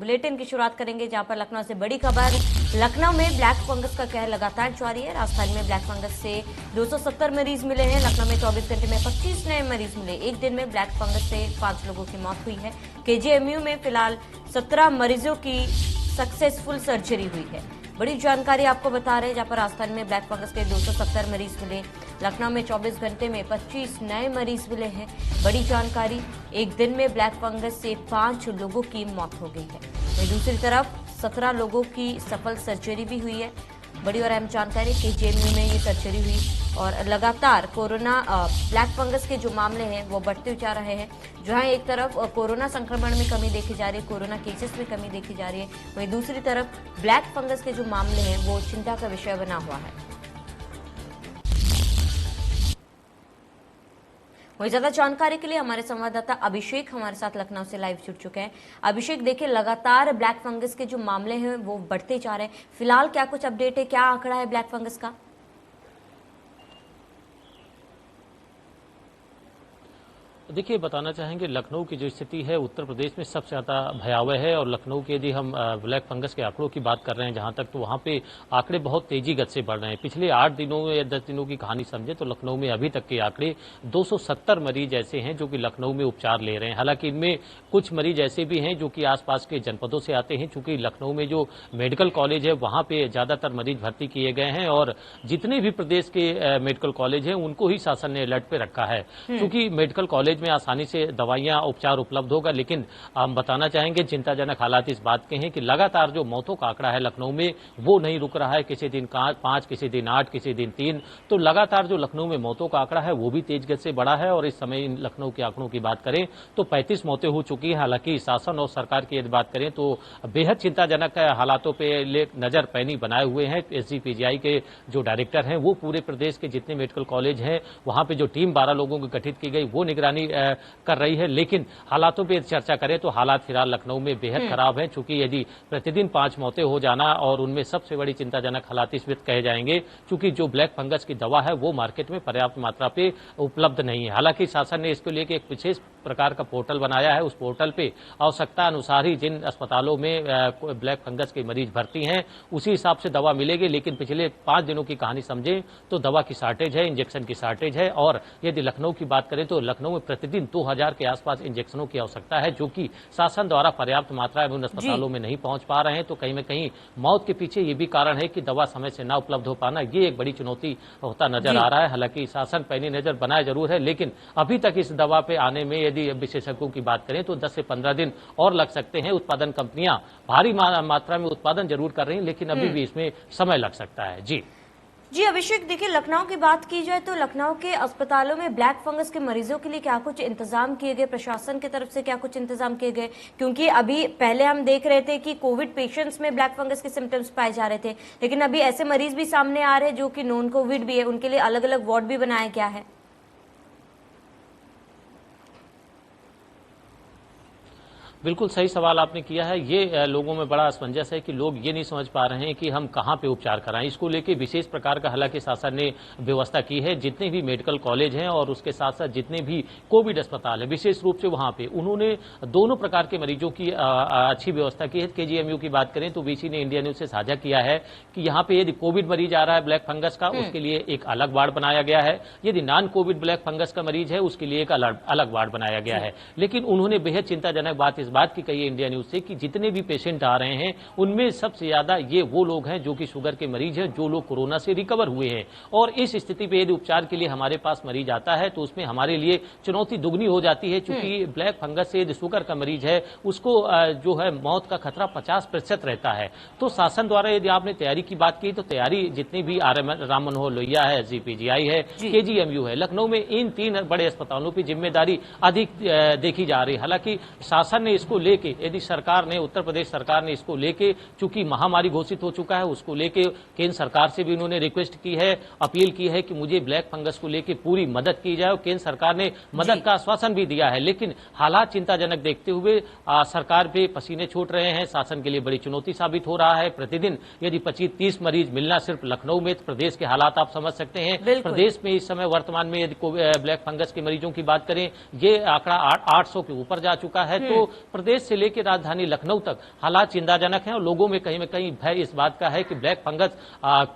Bulletin की शुरुआत करेंगे जहां पर लखनऊ से बड़ी खबर। लखनऊ में ब्लैक फंगस का कहर लगातार जारी है। राजधानी में ब्लैक फंगस से 270 मरीज मिले हैं। लखनऊ में 24 घंटे में 25 नए मरीज मिले। एक दिन में ब्लैक फंगस से 5 लोगों की मौत हुई है। केजीएमयू में फिलहाल 17 मरीजों की सक्सेसफुल सर्जरी हुई है। बड़ी जानकारी आपको बता रहे हैं जहां पर राजधानी में ब्लैक फंगस के 270 मरीज मिले। लखनऊ में 24 घंटे में 25 नए मरीज मिले हैं। बड़ी जानकारी, एक दिन में ब्लैक फंगस से 5 लोगों की मौत हो गई है। वहीं दूसरी तरफ 17 लोगों की सफल सर्जरी भी हुई है। बड़ी और अहम जानकारी कि जेएनयू में ये सर्जरी हुई और लगातार कोरोना ब्लैक फंगस के जो मामले हैं वो बढ़ते जा रहे हैं। जहां एक तरफ कोरोना संक्रमण में कमी देखी जा रही है, कोरोना केसेस में कमी देखी जा रही है, वहीं दूसरी तरफ ब्लैक फंगस के जो मामले हैं वो चिंता का विषय बना हुआ है। वही ज्यादा जानकारी के लिए हमारे संवाददाता अभिषेक हमारे साथ लखनऊ से लाइव जुड़ चुके हैं। अभिषेक, देखिए लगातार ब्लैक फंगस के जो मामले हैं वो बढ़ते जा रहे हैं। फिलहाल क्या कुछ अपडेट है, क्या आंकड़ा है ब्लैक फंगस का? देखिए, बताना चाहेंगे लखनऊ की जो स्थिति है उत्तर प्रदेश में सबसे ज़्यादा भयावह है। और लखनऊ के यदि हम ब्लैक फंगस के आंकड़ों की बात कर रहे हैं जहां तक, तो वहां पे आंकड़े बहुत तेजी गति से बढ़ रहे हैं। पिछले 8 दिनों या 10 दिनों की कहानी समझे तो लखनऊ में अभी तक के आंकड़े 270 मरीज ऐसे हैं जो कि लखनऊ में उपचार ले रहे हैं। हालांकि इनमें कुछ मरीज ऐसे भी हैं जो कि आसपास के जनपदों से आते हैं। चूंकि लखनऊ में जो मेडिकल कॉलेज है वहां पे ज्यादातर मरीज भर्ती किए गए हैं और जितने भी प्रदेश के मेडिकल कॉलेज हैं उनको ही शासन ने अलर्ट पे रखा है। चूंकि मेडिकल कॉलेज में आसानी से दवाइयां उपचार उपलब्ध होगा, लेकिन हम बताना चाहेंगे चिंताजनक हालात इस बात के हैं कि लगातार जो मौतों का आंकड़ा है लखनऊ में वो नहीं रुक रहा है। किसी दिन 5, किसी दिन 8, किसी दिन 3, तो लगातार जो लखनऊ में मौतों का आंकड़ा है वो भी तेज गति से बढ़ा है। और इस समय इन लखनऊ के आंकड़ों की बात करें तो 35 मौतें हो चुकी हैं। हालांकि शासन और सरकार की यदि बात करें तो बेहद चिंताजनक हालातों पर नजर पैनी बनाए हुए हैं। एसजीपीजीआई के जो डायरेक्टर हैं वो पूरे प्रदेश के जितने मेडिकल कॉलेज हैं वहां पे जो टीम 12 लोगों की गठित की गई वो निगरानी कर रही है। लेकिन हालातों पे चर्चा करें तो हालात फिलहाल लखनऊ में बेहद खराब है। चूंकि यदि प्रतिदिन 5 मौतें हो जाना और उनमें सबसे बड़ी चिंताजनक हालात इस वक्त कहे जाएंगे क्योंकि जो ब्लैक फंगस की दवा है वो मार्केट में पर्याप्त मात्रा पे उपलब्ध नहीं है। हालांकि शासन ने इसको लेकर एक विशेष प्रकार का पोर्टल बनाया है। उस पोर्टल पे आवश्यकता अनुसार ही जिन अस्पतालों में ब्लैक फंगस के मरीज भर्ती हैं उसी हिसाब से दवा मिलेगी। लेकिन पिछले 5 दिनों की कहानी समझें तो दवा की शॉर्टेज है, इंजेक्शन की शॉर्टेज है। और यदि लखनऊ की बात करें तो लखनऊ में प्रतिदिन 2000 के आसपास इंजेक्शनों की आवश्यकता है जो कि शासन द्वारा पर्याप्त मात्रा में उन अस्पतालों में नहीं पहुंच पा रहे हैं। तो कहीं न कहीं मौत के पीछे ये भी कारण है कि दवा समय से ना उपलब्ध हो पाना, ये एक बड़ी चुनौती होता नजर आ रहा है। हालांकि शासन पैनी नजर बनाए जरूर है, लेकिन अभी तक इस दवा पे आने में यदि विशेषज्ञों की बात करें तो 10 से 15 दिन और लग सकते हैं। उत्पादन कंपनियां भारी मात्रा में उत्पादन जरूर कर रही हैं, लेकिन अभी भी इसमें समय लग सकता है। जी अभिषेक, देखिए लखनऊ की बात की जाए तो लखनऊ के अस्पतालों में ब्लैक फंगस के मरीजों के लिए क्या कुछ इंतजाम किए गए, प्रशासन की तरफ से क्या कुछ इंतजाम किए गए? क्योंकि अभी पहले हम देख रहे थे कि कोविड पेशेंट्स में ब्लैक फंगस के सिम्टम्स पाए जा रहे थे, लेकिन अभी ऐसे मरीज भी सामने आ रहे हैं जो कि नॉन कोविड भी है, उनके लिए अलग अलग वार्ड भी बनाया गया है। बिल्कुल सही सवाल आपने किया है। ये लोगों में बड़ा असमंजस है कि लोग ये नहीं समझ पा रहे हैं कि हम कहां पे उपचार कराएं। इसको लेके विशेष प्रकार का हालांकि शासन ने व्यवस्था की है। जितने भी मेडिकल कॉलेज हैं और उसके साथ साथ जितने भी कोविड अस्पताल है विशेष रूप से वहां पे उन्होंने दोनों प्रकार के मरीजों की अच्छी व्यवस्था की है। केजीएमयू की बात करें तो वीसी ने इंडिया न्यूज से साझा किया है कि यहाँ पे यदि कोविड मरीज आ रहा है ब्लैक फंगस का उसके लिए एक अलग वार्ड बनाया गया है। यदि नॉन कोविड ब्लैक फंगस का मरीज है उसके लिए एक अलग वार्ड बनाया गया है। लेकिन उन्होंने बेहद चिंताजनक बात बात की कही इंडिया न्यूज से कि जितने भी पेशेंट आ रहे हैं उनमें सबसे ज्यादा ये वो लोग हैं जो कि शुगर के मरीज हैं, जो लोग कोरोना से रिकवर हुए हैं। और इस स्थिति पे यदि उपचार के लिए हमारे पास मरीज आता है तो उसमें हमारे लिए चुनौती दुगनी हो जाती है। चूंकि ब्लैक फंगस से यदि शुगर का मरीज है उसको जो है मौत का खतरा 50% रहता है। तो शासन द्वारा यदि आपने तैयारी की बात की तो तैयारी जितनी भी राम मनोहर लोहिया है, एसजीपीजीआई है, केजीएमयू है, लखनऊ में इन 3 बड़े अस्पतालों की जिम्मेदारी अधिक देखी जा रही है। हालांकि शासन ने इसको लेके यदि सरकार ने, उत्तर प्रदेश सरकार ने इसको लेके, चूंकि महामारी घोषित हो चुका है, उसको लेके केंद्र सरकार से भी उन्होंने रिक्वेस्ट की है, अपील की है कि मुझे ब्लैक फंगस को लेके पूरी मदद की जाए। और केंद्र सरकार ने मदद का आश्वासन भी दिया है। लेकिन हालात चिंताजनक देखते हुए सरकार पे पसीने छूट रहे हैं। शासन के लिए बड़ी चुनौती साबित हो रहा है। प्रतिदिन यदि 25-30 मरीज मिलना सिर्फ लखनऊ में, तो प्रदेश के हालात आप समझ सकते हैं। प्रदेश में इस समय वर्तमान में यदि ब्लैक फंगस के मरीजों की बात करें ये आंकड़ा 800 के ऊपर जा चुका है। तो प्रदेश से लेकर राजधानी लखनऊ तक हालात चिंताजनक हैं और लोगों में कहीं न कहीं भय इस बात का है कि ब्लैक फंगस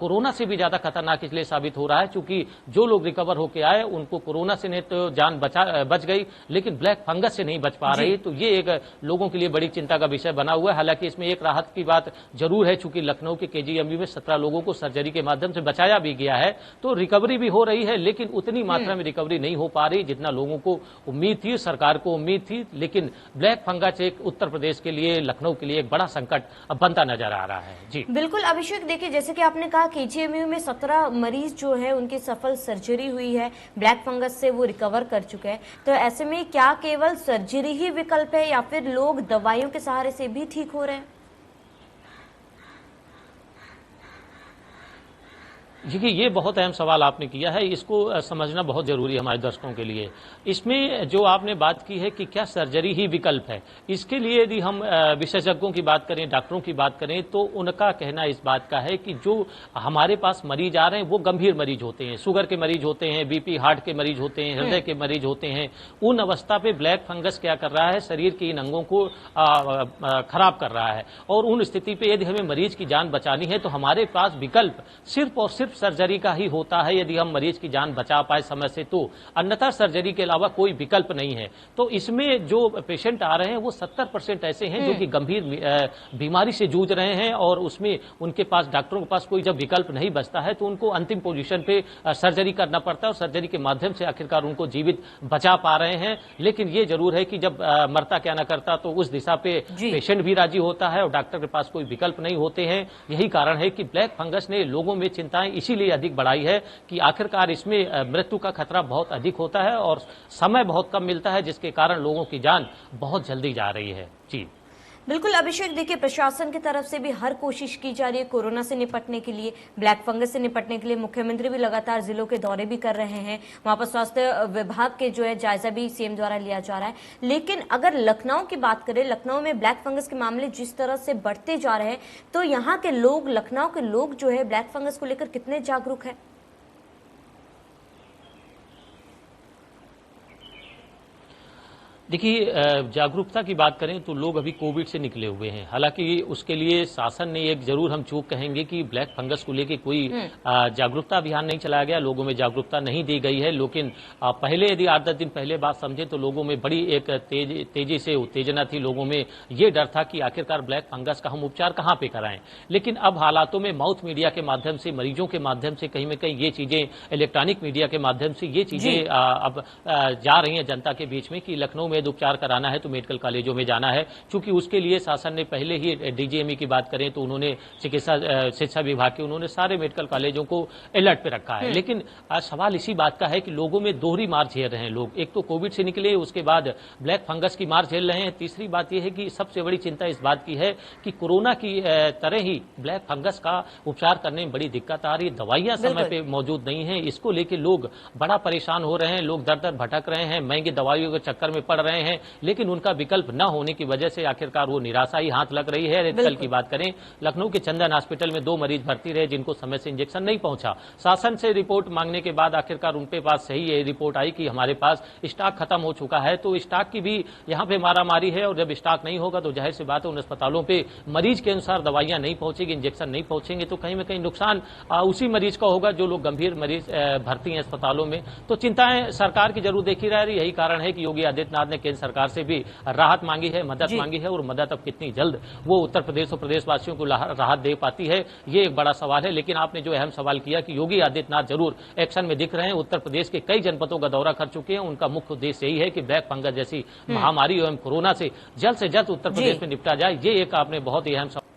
कोरोना से भी ज्यादा खतरनाक इसलिए साबित हो रहा है, क्योंकि जो लोग रिकवर होकर आए उनको कोरोना से नहीं तो जान बच गई, लेकिन ब्लैक फंगस से नहीं बच पा रही। तो ये एक लोगों के लिए बड़ी चिंता का विषय बना हुआ है। हालांकि इसमें एक राहत की बात जरूर है, चूंकि लखनऊ के केजीएमयू में 17 लोगों को सर्जरी के माध्यम से बचाया भी गया है, तो रिकवरी भी हो रही है, लेकिन उतनी मात्रा में रिकवरी नहीं हो पा रही जितना लोगों को उम्मीद थी, सरकार को उम्मीद थी। लेकिन ब्लैक फंगस एक उत्तर प्रदेश के लिए, लखनऊ के लिए एक बड़ा संकट अब बनता नजर आ रहा है। जी बिल्कुल अभिषेक, देखिए जैसे कि आपने कहा केजीएमयू में 17 मरीज जो है उनकी सफल सर्जरी हुई है, ब्लैक फंगस से वो रिकवर कर चुके हैं। तो ऐसे में क्या केवल सर्जरी ही विकल्प है या फिर लोग दवाइयों के सहारे से भी ठीक हो रहे हैं? देखिए, ये बहुत अहम सवाल आपने किया है, इसको समझना बहुत जरूरी है हमारे दर्शकों के लिए। इसमें जो आपने बात की है कि क्या सर्जरी ही विकल्प है, इसके लिए यदि हम विशेषज्ञों की बात करें, डॉक्टरों की बात करें, तो उनका कहना इस बात का है कि जो हमारे पास मरीज आ रहे हैं वो गंभीर मरीज होते हैं, शुगर के मरीज होते हैं, बीपी हार्ट के मरीज होते हैं, हृदय के मरीज होते हैं। उन अवस्था पे ब्लैक फंगस क्या कर रहा है, शरीर के इन अंगों को खराब कर रहा है, और उन स्थिति पे यदि हमें मरीज की जान बचानी है तो हमारे पास विकल्प सिर्फ और सिर्फ सर्जरी का ही होता है, यदि हम मरीज की जान बचा पाए समय से, तो अन्यथा सर्जरी के अलावा कोई विकल्प नहीं है। तो इसमें जो पेशेंट आ रहे हैं वो 70% ऐसे हैं जो कि गंभीर बीमारी से जूझ रहे हैं, और उसमें उनके पास, डॉक्टरों के पास कोई जब विकल्प नहीं बचता है तो उनको अंतिम पोजीशन पे सर्जरी करना पड़ता है, और सर्जरी के माध्यम से आखिरकार उनको जीवित बचा पा रहे हैं। लेकिन ये जरूर है कि जब मरता क्या ना करता, तो उस दिशा पे पेशेंट भी राजी होता है और डॉक्टर के पास कोई विकल्प नहीं होते हैं। यही कारण है कि ब्लैक फंगस ने लोगों में चिंताएं इसीलिए अधिक बढ़ाई है कि आखिरकार इसमें मृत्यु का खतरा बहुत अधिक होता है और समय बहुत कम मिलता है, जिसके कारण लोगों की जान बहुत जल्दी जा रही है। जी बिल्कुल अभिषेक, देखिए प्रशासन की तरफ से भी हर कोशिश की जा रही है कोरोना से निपटने के लिए, ब्लैक फंगस से निपटने के लिए। मुख्यमंत्री भी लगातार जिलों के दौरे भी कर रहे हैं, वहां पर स्वास्थ्य विभाग के जो है जायजा भी सीएम द्वारा लिया जा रहा है। लेकिन अगर लखनऊ की बात करें, लखनऊ में ब्लैक फंगस के मामले जिस तरह से बढ़ते जा रहे हैं, तो यहाँ के लोग, लखनऊ के लोग जो है ब्लैक फंगस को लेकर कितने जागरूक है? देखिए, जागरूकता की बात करें तो लोग अभी कोविड से निकले हुए हैं। हालांकि उसके लिए शासन ने एक जरूर हम चूक कहेंगे कि ब्लैक फंगस को लेकर कोई जागरूकता अभियान नहीं चलाया गया, लोगों में जागरूकता नहीं दी गई है। लेकिन पहले यदि 8-10 दिन पहले बात समझे तो लोगों में बड़ी एक तेजी से उत्तेजना थी, लोगों में ये डर था कि आखिरकार ब्लैक फंगस का हम उपचार कहाँ पे कराएं। लेकिन अब हालातों में माउथ मीडिया के माध्यम से, मरीजों के माध्यम से, कहीं न कहीं ये चीजें, इलेक्ट्रॉनिक मीडिया के माध्यम से ये चीजें अब जा रही हैं जनता के बीच में कि लखनऊ में उपचार कराना है तो मेडिकल कॉलेजों में जाना है। चूंकि उसके लिए शासन ने पहले ही, डीजीएमई की बात करें तो उन्होंने चिकित्सा शिक्षा विभाग के, उन्होंने सारे मेडिकल कॉलेजों को अलर्ट पे रखा है। लेकिन सवाल इसी बात का है कि लोगों में दोहरी मार झेल रहे हैं लोग। एक तो कोविड से निकले, उसके बाद ब्लैक फंगस की मार झेल रहे हैं। तीसरी बात यह है कि सबसे बड़ी चिंता इस बात की है कि कोरोना की तरह ही ब्लैक फंगस का उपचार करने में बड़ी दिक्कत आ रही है, दवाइयां समय पे मौजूद नहीं है। इसको लेकर लोग बड़ा परेशान हो रहे हैं, लोग दर दर भटक रहे हैं, महंगी दवाइयों के चक्कर में पड़ रहे हैं, लेकिन उनका विकल्प न होने की वजह से आखिरकार वो निराशा ही हाथ लग रही है। कल की बात करें, लखनऊ के चंदन हॉस्पिटल में 2 मरीज भर्ती रहे जिनको समय से इंजेक्शन नहीं पहुंचा। शासन से रिपोर्ट मांगने के बाद आखिरकार उनके पास सही ये रिपोर्ट आई कि हमारे पास स्टॉक खत्म हो चुका है। तो स्टॉक की भी यहाँ पे मारामारी है, और जब स्टॉक नहीं होगा तो जाहिर सी बात है उन अस्पतालों पे मरीज के अनुसार दवाइयां नहीं पहुंचेगी, इंजेक्शन नहीं पहुंचेंगे, तो कहीं न कहीं नुकसान उसी मरीज का होगा जो लोग गंभीर मरीज भर्ती हैं अस्पतालों में। तो चिंताएं सरकार की जरूर देखी रह रही। यही कारण है कि योगी आदित्यनाथ ने केंद्र सरकार से भी राहत मांगी है, मदद मांगी है, और मदद अब कितनी जल्द वो उत्तर प्रदेश और प्रदेशवासियों को राहत दे पाती है, ये एक बड़ा सवाल है। लेकिन आपने जो अहम सवाल किया कि योगी आदित्यनाथ जरूर एक्शन में दिख रहे हैं, उत्तर प्रदेश के कई जनपदों का दौरा कर चुके हैं। उनका मुख्य उद्देश्य यही है कि ब्लैक फंगस जैसी महामारी एवं कोरोना से जल्द उत्तर प्रदेश में निपटा जाए। ये एक आपने बहुत ही अहम सवाल।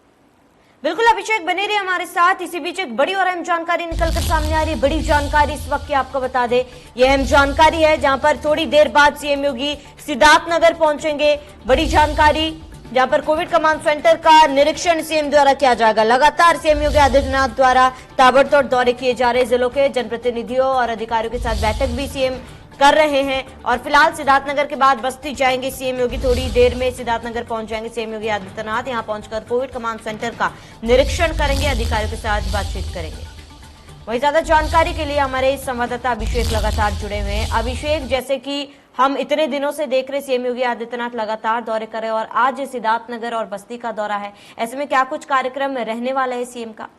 बिल्कुल अभिषेक, बने रहिए हमारे साथ। इसी बीच एक बड़ी और अहम जानकारी निकलकर सामने आ रही है। बड़ी जानकारी इस वक्त की आपको बता दें, यह अहम जानकारी है जहां पर थोड़ी देर बाद सीएम योगी सिद्धार्थनगर पहुंचेंगे। बड़ी जानकारी जहां पर कोविड कमांड सेंटर का निरीक्षण सीएम द्वारा किया जाएगा। लगातार सीएम योगी आदित्यनाथ द्वारा ताबड़तोड़ दौरे किए जा रहे जिलों के जनप्रतिनिधियों और अधिकारियों के साथ बैठक भी सीएम कर रहे हैं। और फिलहाल सिद्धार्थनगर के बाद बस्ती जाएंगे सीएम योगी, थोड़ी देर में सिद्धार्थनगर पहुंच जाएंगे सीएम योगी आदित्यनाथ। यहां पहुंचकर कोविड कमांड सेंटर का निरीक्षण करेंगे, अधिकारियों के साथ बातचीत करेंगे। वहीं ज्यादा जानकारी के लिए हमारे संवाददाता अभिषेक लगातार जुड़े हुए हैं। अभिषेक, जैसे कि हम इतने दिनों से देख रहे सीएम योगी आदित्यनाथ लगातार दौरे कर रहे हैं और आज सिद्धार्थनगर और बस्ती का दौरा है। ऐसे में क्या कुछ कार्यक्रम रहने वाला है सीएम का?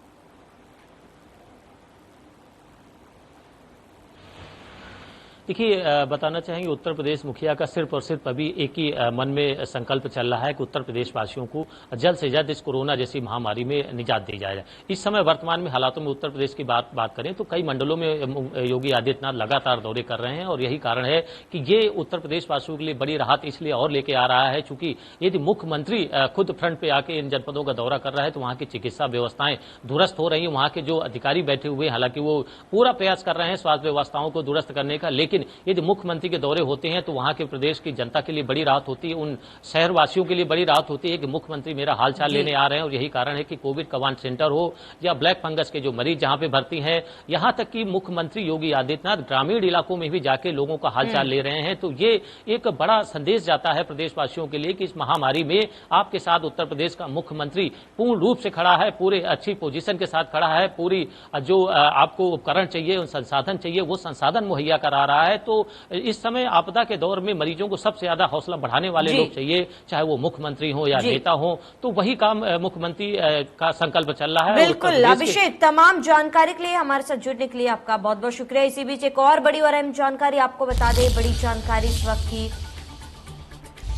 देखिए, बताना चाहेंगे उत्तर प्रदेश मुखिया का सिर्फ और सिर्फ अभी एक ही मन में संकल्प चल रहा है कि उत्तर प्रदेश वासियों को जल्द से जल्द इस कोरोना जैसी महामारी में निजात दी जाए। इस समय वर्तमान में हालातों में उत्तर प्रदेश की बात करें तो कई मंडलों में योगी आदित्यनाथ लगातार दौरे कर रहे हैं और यही कारण है कि ये उत्तर प्रदेश वासियों के लिए बड़ी राहत इसलिए और लेके आ रहा है, चूंकि यदि मुख्यमंत्री खुद फ्रंट पे आके इन जनपदों का दौरा कर रहा है तो वहां की चिकित्सा व्यवस्थाएं दुरुस्त हो रही है। वहां के जो अधिकारी बैठे हुए हैं, हालांकि वो पूरा प्रयास कर रहे हैं स्वास्थ्य व्यवस्थाओं को दुरुस्त करने का, लेकिन यदि मुख्यमंत्री के दौरे होते हैं तो वहां के प्रदेश की जनता के लिए बड़ी राहत होती है, उन शहरवासियों के लिए बड़ी राहत होती है कि मुख्यमंत्री मेरा हालचाल लेने आ रहे हैं। और यही कारण है कि कोविड कमांड सेंटर हो या ब्लैक फंगस के जो मरीज जहां पे भर्ती हैं, यहां तक कि मुख्यमंत्री योगी आदित्यनाथ ग्रामीण इलाकों में भी जाके लोगों का हालचाल ले रहे हैं। तो ये एक बड़ा संदेश जाता है प्रदेशवासियों के लिए कि इस महामारी में आपके साथ उत्तर प्रदेश का मुख्यमंत्री पूर्ण रूप से खड़ा है, पूरे अच्छी पोजीशन के साथ खड़ा है, पूरी जो आपको उपकरण चाहिए, उन संसाधन चाहिए, वो संसाधन मुहैया करा रहा है। तो इस समय आपदा के दौर में मरीजों को सबसे ज्यादा हौसला बढ़ाने वाले लोग चाहिए, चाहे वो मुख्यमंत्री हो या नेता हो। तो वही काम मुख्यमंत्री का संकल्प चल रहा है। बिल्कुल अभिषेक, तमाम जानकारी के लिए हमारे साथ जुड़ने के लिए आपका बहुत बहुत शुक्रिया। इसी बीच एक और बड़ी और अहम जानकारी आपको बता दें, बड़ी जानकारी इस वक्त की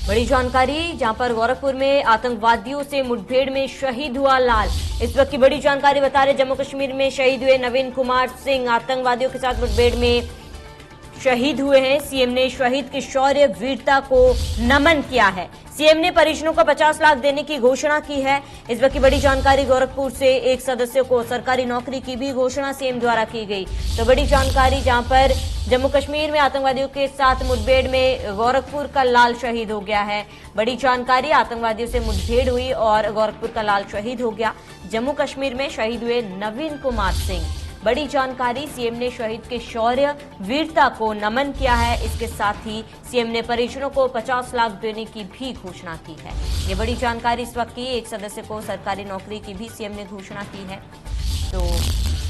बड़ी जानकारी जहां पर गोरखपुर में आतंकवादियों से मुठभेड़ में शहीद हुआ लाल। इस वक्त की बड़ी जानकारी बता रहे, जम्मू कश्मीर में शहीद हुए नवीन कुमार सिंह आतंकवादियों के साथ मुठभेड़ में शहीद हुए हैं। सीएम ने शहीद की शौर्य वीरता को नमन किया है। सीएम ने परिजनों को 50 लाख देने की घोषणा की है। इस वक्त की बड़ी जानकारी, गोरखपुर से एक सदस्य को सरकारी नौकरी की भी घोषणा सीएम द्वारा की गई। तो बड़ी जानकारी, जहां पर जम्मू कश्मीर में आतंकवादियों के साथ मुठभेड़ में गोरखपुर का लाल शहीद हो गया है। बड़ी जानकारी, आतंकवादियों से मुठभेड़ हुई और गोरखपुर का लाल शहीद हो गया। जम्मू कश्मीर में शहीद हुए नवीन कुमार सिंह। बड़ी जानकारी, सीएम ने शहीद के शौर्य वीरता को नमन किया है। इसके साथ ही सीएम ने परिजनों को 50 लाख देने की भी घोषणा की है। ये बड़ी जानकारी इस वक्त की, एक सदस्य को सरकारी नौकरी की भी सीएम ने घोषणा की है। तो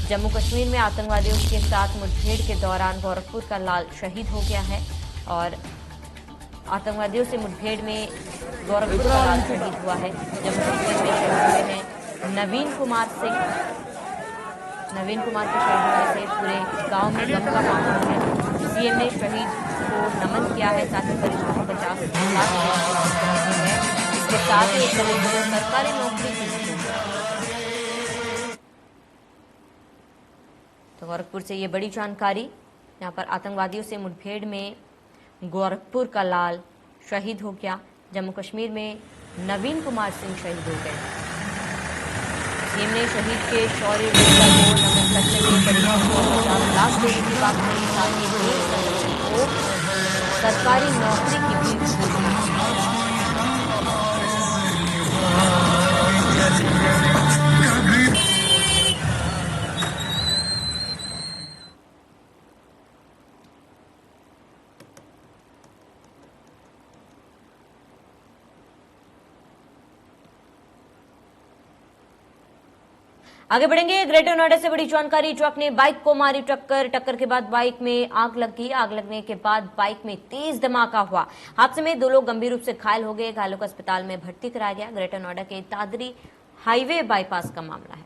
जम्मू कश्मीर में आतंकवादियों के साथ मुठभेड़ के दौरान गोरखपुर का लाल शहीद हो गया है और आतंकवादियों से मुठभेड़ में गोरखपुर का लाल शहीद हुआ है। जम्मू कश्मीर में शहीद हुए हैं नवीन कुमार सिंह। नवीन कुमार के शहीद होने से पूरे गांव में गम का माहौल है। सीएम ने शहीद को नमन किया है, साथ ही परिजनों को 50 लाख दी है। इसके साथ ही सरकारी नौकरी की। तो गोरखपुर से ये बड़ी जानकारी, यहाँ पर आतंकवादियों से मुठभेड़ में गोरखपुर का लाल शहीद हो गया। जम्मू कश्मीर में नवीन कुमार सिंह शहीद हो गए। सीएम ने शहीद के शौर्य वीरता को नमन करते हुए परिजनों को 50 लाख देने की बात कही, साथ ही एक सदस्य को सरकारी नौकरी की भी घोषणा की। आगे बढ़ेंगे, ग्रेटर नोएडा से बड़ी जानकारी, ट्रक ने बाइक को मारी टक्कर के बाद बाइक में आग लग गई। आग लगने के बाद बाइक में तेज धमाका हुआ। हादसे में 2 लोग गंभीर रूप से घायल हो गए। घायलों को अस्पताल में भर्ती कराया गया। ग्रेटर नोएडा के तादरी हाईवे बाईपास का मामला है।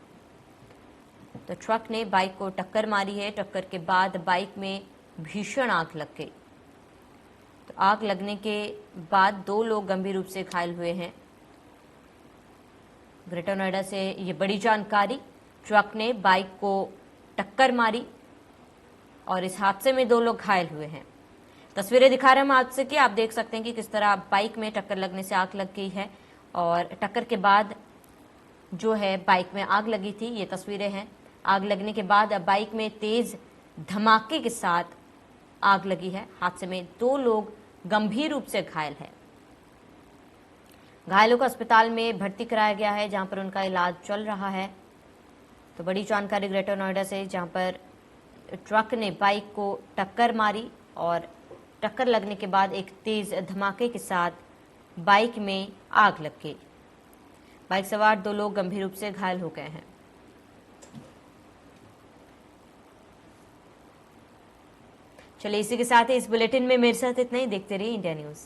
तो ट्रक ने बाइक को टक्कर मारी है। टक्कर के बाद बाइक में भीषण आग लग गई। तो आग लगने के बाद 2 लोग गंभीर रूप से घायल हुए हैं। ग्रेटर नोएडा से ये बड़ी जानकारी, ट्रक ने बाइक को टक्कर मारी और इस हादसे में 2 लोग घायल हुए हैं। तस्वीरें दिखा रहे हैं हम हादसे की, आप देख सकते हैं कि किस तरह बाइक में टक्कर लगने से आग लग गई है और टक्कर के बाद जो है बाइक में आग लगी थी। ये तस्वीरें हैं। आग लगने के बाद बाइक में तेज धमाके के साथ आग लगी है। हादसे में 2 लोग गंभीर रूप से घायल है। घायलों को अस्पताल में भर्ती कराया गया है, जहां पर उनका इलाज चल रहा है। तो बड़ी जानकारी ग्रेटर नोएडा से, जहां पर ट्रक ने बाइक को टक्कर मारी और टक्कर लगने के बाद एक तेज धमाके के साथ बाइक में आग लग गई। बाइक सवार 2 लोग गंभीर रूप से घायल हो गए हैं। चलिए इसी के साथ इस बुलेटिन में मेरे साथ इतना ही। देखते रहिए इंडिया न्यूज।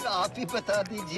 आप ही बता दीजिए।